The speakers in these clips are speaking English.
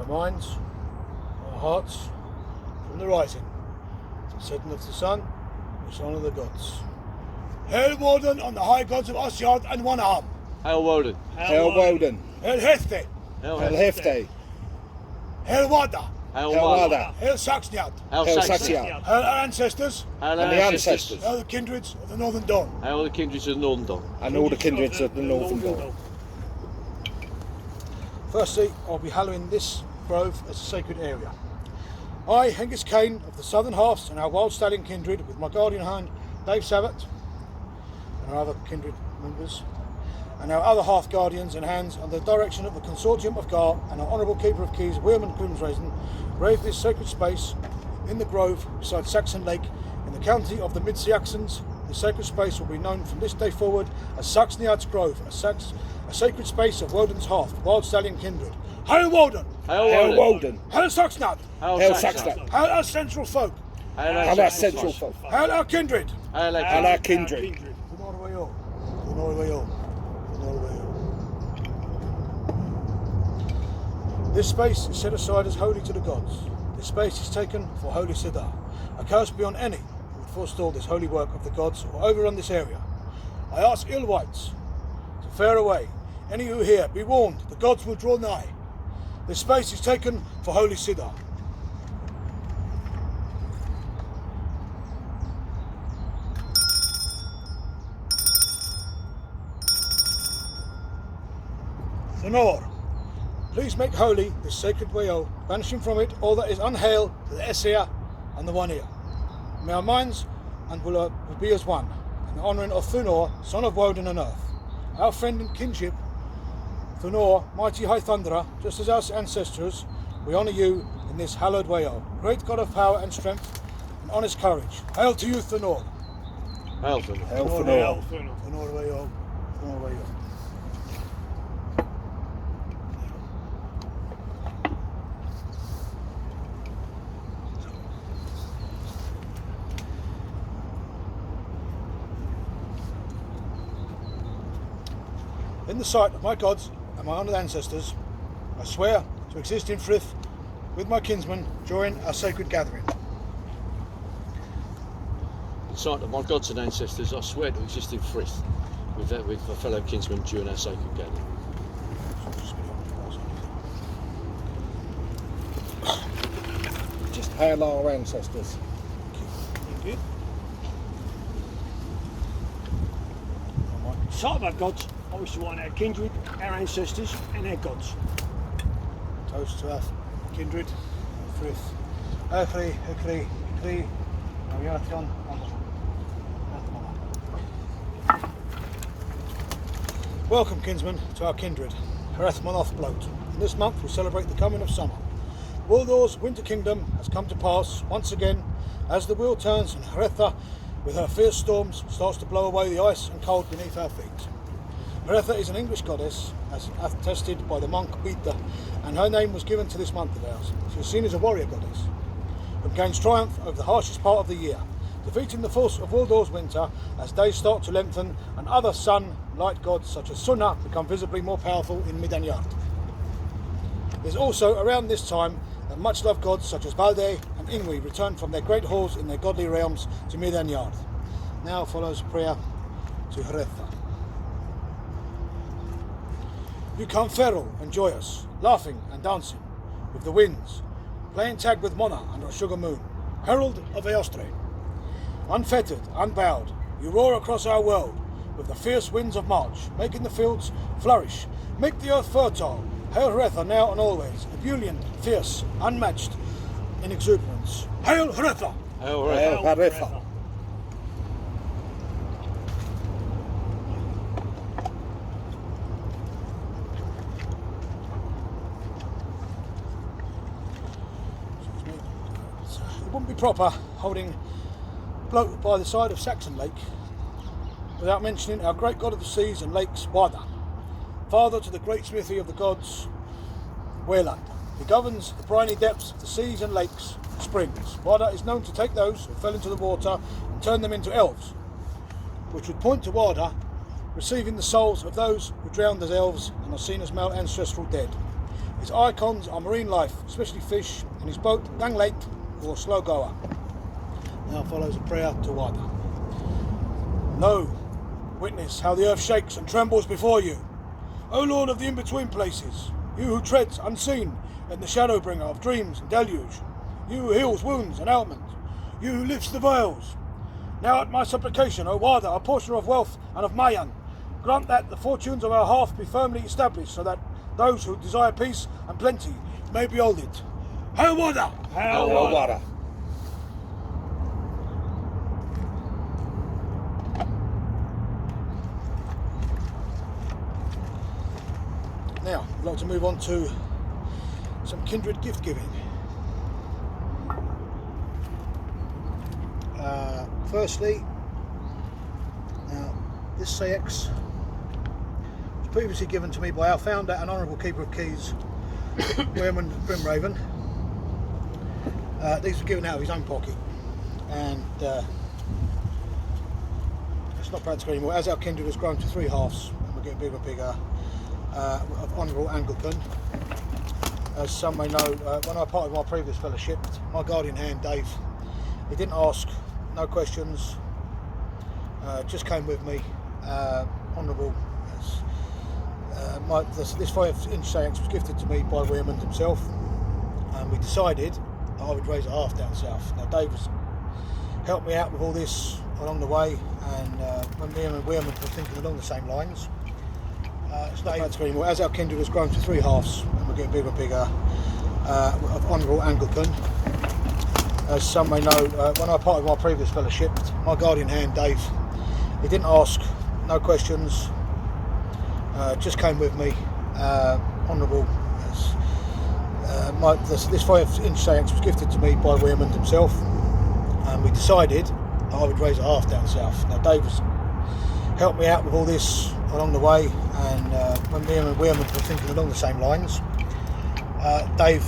minds, our hearts, from the rising to the setting of the sun, which honour the gods. Hail Woden on the high gods of Asgard and one arm. Hail Woden. Hail Woden. Hail Hreþmònaþ. Hail Hreþmònaþ. Hail Wada. Hail Wada. Hail Saxon. Hail Saxon. Hail our ancestors. Hail And the ancestors. Hail the kindreds of the Northern Dawn. Hail the kindreds of the Northern Dawn. And all the kindreds of the Northern Dawn. Firstly, I'll be hallowing this grove as a sacred area. I, Hengist Kane of the Southern Halves and our Wild Stallion kindred, with my guardian hand, Dave Savat, and our other kindred members, and our other half guardians and hands, under the direction of the Consortium of Gar and our Honourable Keeper of Keys, William Grimsraisen, brave this sacred space in the grove beside Saxon Lake in the county of the Mid-Saxons. The sacred space will be known from this day forward as Hreþmònaþ's Grove, a sacred space of Woden's half, Wild Stallion kindred. Hail Woden! Hail Woden. Hail Saxon! Hail Saxon. Hail our central folk! Hail our central folk. Hail our kindred! Hail our kindred. This space is set aside as holy to the gods. This space is taken for Holy Siddar, a curse beyond any who would forestall this holy work of the gods or overrun this area. I ask ill wights to fare away. Any who hear, be warned, the gods will draw nigh. This space is taken for Holy Siddar. Thunor, please make holy this sacred Wayo, banishing from it all that is unhail to the Essia and the One Ear. May our minds and will be as one, in the honouring of Thunor, son of Woden and Earth. Our friend and kinship, Thunor, mighty high thunderer, just as our ancestors, we honour you in this hallowed Wayo, great God of power and strength and honest courage. Hail to you, Thunor. Hail Thunor. Hail Thunor. Thunor Wayo. Thunor Wayo. In the sight of my gods and my honoured ancestors, I swear to exist in Frith with my kinsmen during our sacred gathering. In the sight of my gods and ancestors, I swear to exist in Frith with my fellow kinsmen during our sacred gathering. Just hail our ancestors. Thank you. Sight of our gods, I wish to honour our kindred, our ancestors and our gods. Toast to our kindred, Frith. Hreþmònaþ. Welcome, kinsmen, to our kindred, Hreþmònaþ Blot. In this month we celebrate the coming of summer. Wildor's winter kingdom has come to pass once again as the wheel turns and Hreþmònaþ, with her fierce storms, starts to blow away the ice and cold beneath our feet. Hreþmònaþ is an English goddess, as attested by the monk Bita, and her name was given to this month of ours. She is seen as a warrior goddess, who gains triumph over the harshest part of the year, defeating the force of Wildor's winter as days start to lengthen and other sun, light gods such as Sunna become visibly more powerful in Midgard. It is also around this time that much loved gods such as Balde and Ingwi return from their great halls in their godly realms to Midgard. Now follows prayer to Hreþmònaþ. You come feral and joyous, laughing and dancing with the winds, playing tag with Mona under a sugar moon, herald of Eostre. Unfettered, unbowed, you roar across our world with the fierce winds of March, making the fields flourish, make the earth fertile. Hail Hreþmònaþ now and always, ebullient, fierce, unmatched in exuberance. Hail Hreþmònaþ! Hail Hail Hreþmònaþ. Hreþmònaþ. It wouldn't be proper holding Blot by the side of Saxon Lake without mentioning our great god of the seas and lakes, Wada, father to the great smithy of the gods, Weland. He governs the briny depths of the seas and lakes, springs. Wada is known to take those who fell into the water and turn them into elves, which would point to Wada receiving the souls of those who drowned as elves and are seen as male ancestral dead. It Its icons are marine life, especially fish, and his boat, Young Lake, or Slow Goer. Now follows a prayer to Wada. Know, witness how the earth shakes and trembles before you. O Lord of the in-between places, you who treads unseen in the shadow bringer of dreams and deluge, you who heals wounds and ailments, you who lifts the veils. Now at my supplication, O Wada, a portion of wealth and of Mayan, grant that the fortunes of our half be firmly established, so that those who desire peace and plenty may behold it. Hail Wada! Hail Oh, Wada. Now, I'd like to move on to some kindred gift giving. Firstly, now this CX was previously given to me by our founder and Honourable Keeper of Keys, William Brimraven. These were given out of his own pocket, and it's not practical anymore. As our kindred has grown to 3 halves, and we're getting bigger and bigger, of Honourable Anglican. As some may know, when I parted my previous fellowship, my guardian hand, Dave, he didn't ask, no questions, just came with me. Honourable, this 5-inch Saxon was gifted to me by William himself, and we decided that I would raise it half down south. Now Dave has helped me out with all this along the way, and when me and William were thinking along the same lines, it's not practical anymore. As our kindred has grown to 3 halves, and we're getting bigger and bigger, of Honourable Anglican. As some may know, when I parted my previous fellowship, my guardian hand, Dave, he didn't ask, no questions, just came with me. Honourable, this 5-inch Saxon was gifted to me by William himself, and we decided that I would raise it half down south. Now Dave has helped me out with all this along the way, and when me and William were thinking along the same lines, Dave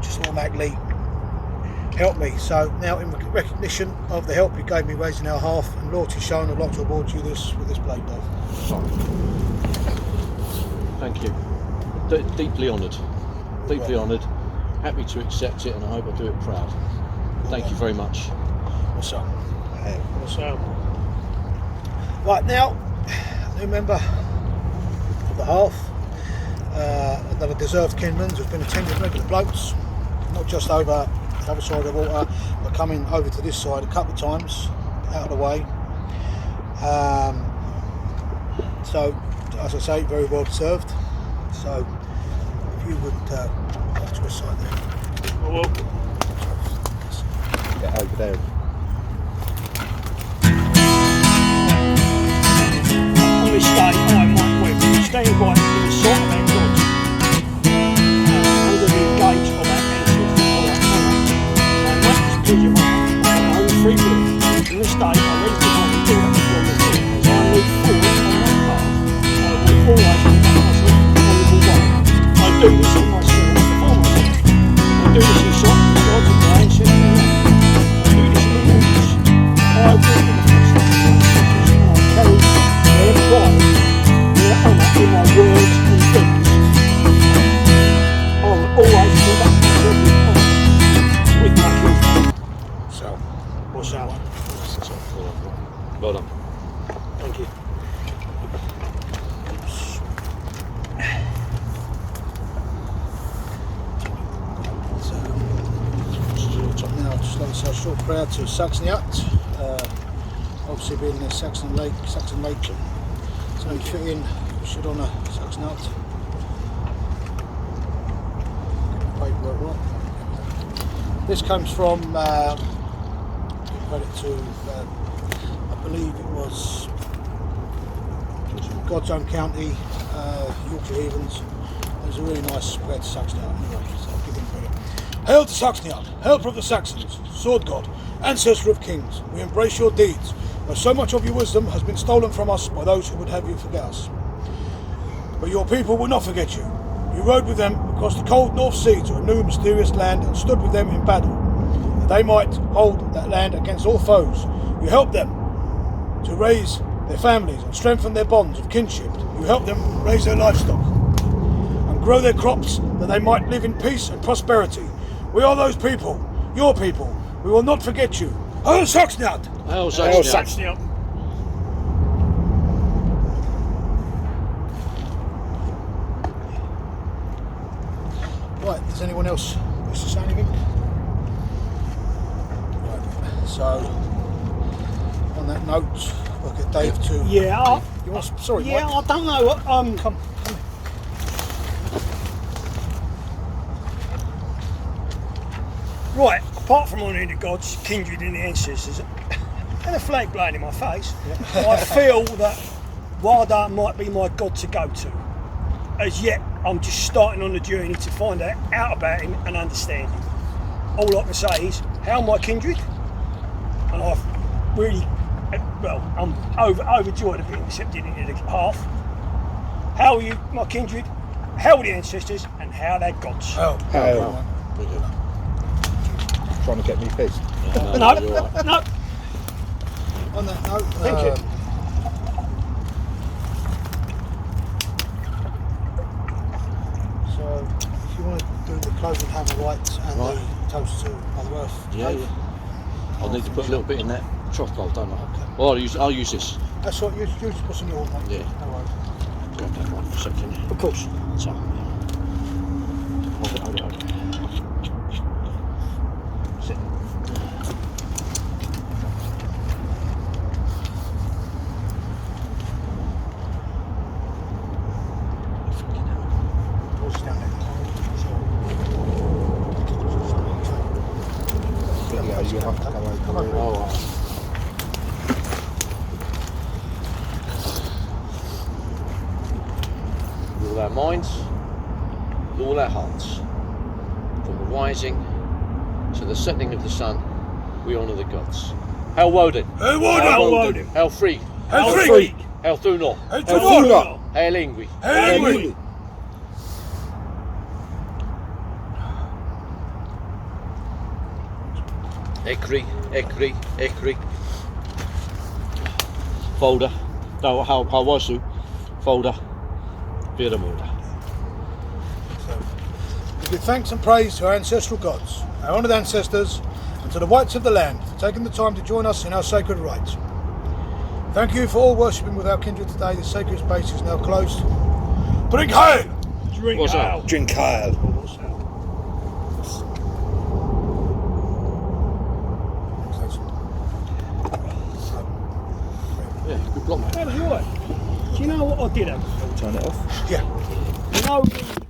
just automatically helped me. So now, in recognition of the help you gave me raising our half and loyalty shown, I'd like to award you this with this plate, Dave. Thank you. Deeply honoured. Deeply honoured. Happy to accept it, and I hope I do it proud. Thank you very much. What's up? What's up? Right, now, new member of the half, another deserved kinman who's been attending regular bloats, not just over the other side of the water, but coming over to this side a couple of times, out of the way. So, as I say, very well deserved. So, if you would go to a side there. I will. Get over there. On this day, I might win. Staying right in the sort of our gods. Under the gate of our ancestors, of our honour. And that is pleasure mine, of my own free will. On this day, I raise the honour to it from the king. As I move forward on my path, I will always conduct myself in an honourable way. I do this in myself, for myself. I do this in sight of the gods of my ancestors. I do this in the wilderness. I walk in the footsteps of my ancestors, and I carry their pride, their honour in my words and deeds. I will always conduct myself with honour, with my kinsmen. So, What's that? Well done. Thank you. now I'd just like to say a short prayer to Hreþmònaþ, obviously being in Saxon Lake, so you fit in, you should honour Hreþmònaþ. Paperwork right. This comes from, give credit to, I believe it was God's own county, Yorkshire Heathens. It was a really nice prayer to Hreþmònaþ anyway, so I'll give them credit. Hail to Hreþmònaþ, helper of the Saxons, sword god, ancestor of kings. We embrace your deeds, where so much of your wisdom has been stolen from us by those who would have you forget us. But your people will not forget you. You rode with them across the cold North Sea to a new mysterious land and stood with them in battle, that they might hold that land against all foes. You helped them to raise their families and strengthen their bonds of kinship. You helped them raise their livestock and grow their crops, that they might live in peace and prosperity. We are those people, your people. We will not forget you. Hreþmònaþ! Hail Hail Saxon. Saxon. Right, does anyone else wish to say anything? Right, so on that note, we'll get Dave to. Yeah. You want? Sorry, Yeah, Mike. I don't know. Come. Right, apart from honouring the gods, kindred and the ancestors, and a flag blowing in my face, I feel that Wada might be my god to go to. As yet, I'm just starting on the journey to find out about him and understand him. All I can say is, how my kindred? And I've really, well, I'm overjoyed of being accepted into the path. How are you, my kindred? How are the ancestors? And how are their gods? Oh, Hail. Brilliant. Trying to get me pissed. No, you're right. no. on that note, Thank you. So, if you want to do the closing hammer rights and Right. the toast to Mother Earth, Yeah, Dave, yeah. I'll need to put a little bit in that trough bowl, don't I? Well, I'll use this. That's what you just put in your one. Yeah. No worries. Grab that one for a second. Of course. So, hold it. Sit. Yours is down there. Yeah, you have to come over. All right. With all our minds, with all our hearts, from the rising to the setting of the sun, we honour the gods. Hail Woden, Hey, Hail Woden! Woden. Hail Frigg, Hail Frigg. Frigg! Hail Hreþmònaþ, Hey, Hail Hreþmònaþ! Blot. Hail Ingvi, Hey, Hail Ingvi! Ekri. Folder, no, Hawasu, Folder, Hreþmònaþ. So, we give thanks and praise to our ancestral gods, our honoured ancestors, and to the whites of the land for taking the time to join us in our sacred rites. Thank you for all worshipping with our kindred today. The sacred space is now closed. Drink hail! Drink What's ale. up? Drink ale. Yeah, good block, mate. That was right. Do you know what I did have? Turn it off. Yeah. You know